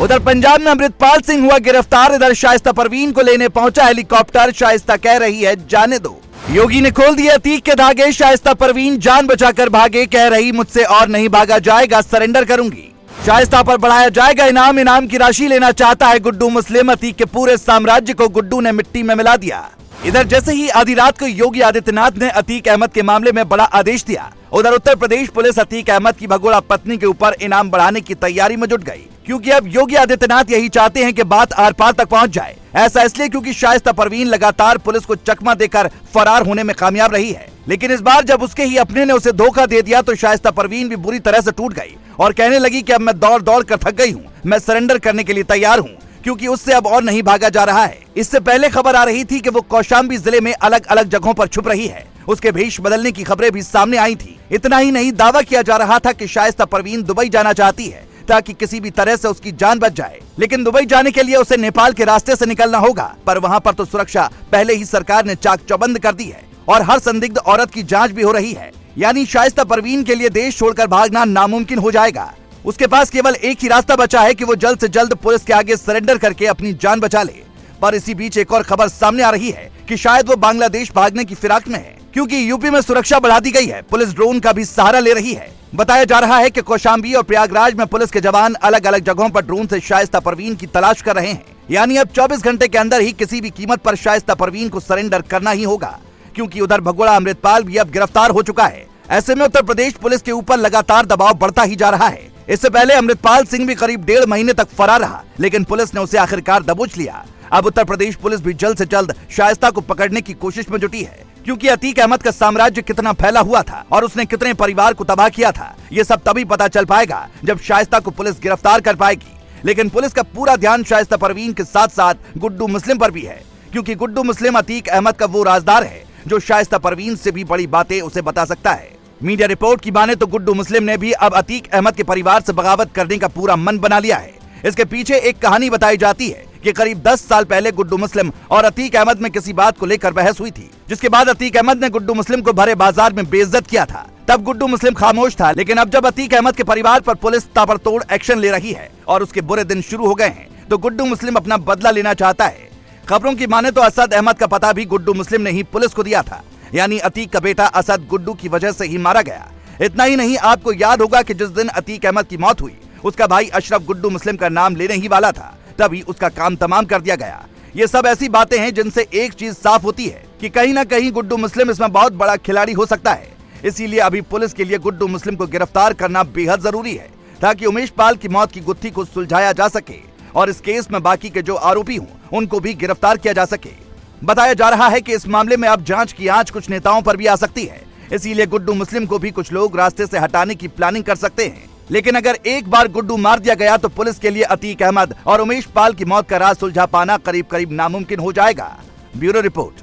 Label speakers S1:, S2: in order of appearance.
S1: उधर पंजाब में अमृतपाल सिंह हुआ गिरफ्तार। इधर शाइस्ता परवीन को लेने पहुंचा हेलीकॉप्टर। शाइस्ता कह रही है जाने दो। योगी ने खोल दिए अतीक के धागे। शाइस्ता परवीन जान बचाकर भागे। कह रही मुझसे और नहीं भागा जाएगा, सरेंडर करूंगी। शाइस्ता पर बढ़ाया जाएगा इनाम। इनाम की राशि लेना चाहता है गुड्डू मुस्लिम। अतीक के पूरे साम्राज्य को गुड्डू ने मिट्टी में मिला दिया। इधर जैसे ही आधी रात को योगी आदित्यनाथ ने अतीक अहमद के मामले में बड़ा आदेश दिया, उधर उत्तर प्रदेश पुलिस अतीक अहमद की भगोड़ा पत्नी के ऊपर इनाम बढ़ाने की तैयारी में जुट गई। क्योंकि अब योगी आदित्यनाथ यही चाहते हैं कि बात आर पार तक पहुंच जाए। ऐसा इसलिए क्योंकि शाइस्ता परवीन लगातार पुलिस को चकमा देकर फरार होने में कामयाब रही है। लेकिन इस बार जब उसके ही अपने ने उसे धोखा दे दिया तो शाइस्ता परवीन भी बुरी तरह से टूट गई और कहने लगी कि अब मैं दौड़ दौड़ कर थक गई हूँ, मैं सरेंडर करने के लिए तैयार हूँ, क्योंकि उससे अब और नहीं भागा जा रहा है। इससे पहले खबर आ रही थी कि वो कौशाम्बी जिले में अलग अलग जगहों पर छुप रही है। उसके भेष बदलने की खबरें भी सामने आई थी। इतना ही नहीं, दावा किया जा रहा था कि शाइस्ता परवीन दुबई जाना चाहती है ताकि किसी भी तरह से उसकी जान बच जाए। लेकिन दुबई जाने के लिए उसे नेपाल के रास्ते से निकलना होगा, पर वहाँ पर तो सुरक्षा पहले ही सरकार ने चाक चौबंद कर दी है और हर संदिग्ध औरत की जांच भी हो रही है। यानी शाइस्ता परवीन के लिए देश छोड़कर भागना नामुमकिन हो जाएगा। उसके पास केवल एक ही रास्ता बचा है कि वो जल्द से जल्द पुलिस के आगे सरेंडर करके अपनी जान बचा ले। पर इसी बीच एक और खबर सामने आ रही है कि शायद वो बांग्लादेश भागने की फिराक में है, क्योंकि यूपी में सुरक्षा बढ़ा दी गई है। पुलिस ड्रोन का भी सहारा ले रही है। बताया जा रहा है कि कौशाम्बी और प्रयागराज में पुलिस के जवान अलग अलग जगहों पर ड्रोन से शाइस्ता परवीन की तलाश कर रहे हैं। यानी अब 24 घंटे के अंदर ही किसी भी कीमत पर शाइस्ता परवीन को सरेंडर करना ही होगा, क्योंकि उधर भगोड़ा अमृतपाल भी अब गिरफ्तार हो चुका है। ऐसे में उत्तर प्रदेश पुलिस के ऊपर लगातार दबाव बढ़ता ही जा रहा है। इससे पहले अमृतपाल सिंह भी करीब 1.5 महीने तक फरार रहा, लेकिन पुलिस ने उसे आखिरकार दबोच लिया। अब उत्तर प्रदेश पुलिस भी जल्द से जल्द शाइस्ता को पकड़ने की कोशिश में जुटी है, क्योंकि अतीक अहमद का साम्राज्य कितना फैला हुआ था और उसने कितने परिवार को तबाह किया था, ये सब तभी पता चल पाएगा जब शाइस्ता को पुलिस गिरफ्तार कर पाएगी। लेकिन पुलिस का पूरा ध्यान शाइस्ता परवीन के साथ साथ गुड्डू मुस्लिम पर भी है, क्योंकि गुड्डू मुस्लिम अतीक अहमद का वो राजदार है जो शाइस्ता परवीन से भी बड़ी बातें उसे बता सकता है। मीडिया रिपोर्ट की माने तो गुड्डू मुस्लिम ने भी अब अतीक अहमद के परिवार से बगावत करने का पूरा मन बना लिया है। इसके पीछे एक कहानी बताई जाती है कि करीब 10 साल पहले गुड्डू मुस्लिम और अतीक अहमद में किसी बात को लेकर बहस हुई थी, जिसके बाद अतीक अहमद ने गुड्डू मुस्लिम को भरे बाजार में बेइज्जत किया था। तब गुड्डू मुस्लिम खामोश था, लेकिन अब जब अतीक अहमद के परिवार पर पुलिस ताबड़तोड़ एक्शन ले रही है और उसके बुरे दिन शुरू हो गए हैं, तो गुड्डू मुस्लिम अपना बदला लेना चाहता है। खबरों की माने तो असद अहमद का पता भी गुड्डू मुस्लिम ने ही पुलिस को दिया था। यानी अतीक का बेटा असद गुड्डू की वजह से ही मारा गया। इतना ही नहीं, आपको याद होगा कि जिस दिन अतीक अहमद की मौत हुई, उसका भाई अशरफ गुड्डू मुस्लिम का नाम लेने ही वाला था, तभी उसका काम तमाम कर दिया गया। ये सब ऐसी बातें हैं जिनसे एक चीज साफ होती है कि कहीं ना कहीं गुड्डू मुस्लिम इसमें बहुत बड़ा खिलाड़ी हो सकता है। इसीलिए अभी पुलिस के लिए गुड्डू मुस्लिम को गिरफ्तार करना बेहद जरूरी है, ताकि उमेश पाल की मौत की गुत्थी को सुलझाया जा सके और इस केस में बाकी के जो आरोपी हों उनको भी गिरफ्तार किया जा सके। बताया जा रहा है कि इस मामले में अब जांच की आंच कुछ नेताओं पर भी आ सकती है। इसीलिए गुड्डू मुस्लिम को भी कुछ लोग रास्ते से हटाने की प्लानिंग कर सकते हैं। लेकिन अगर एक बार गुड्डू मार दिया गया तो पुलिस के लिए अतीक अहमद और उमेश पाल की मौत का राज सुलझा पाना करीब करीब नामुमकिन हो जाएगा। Bureau report.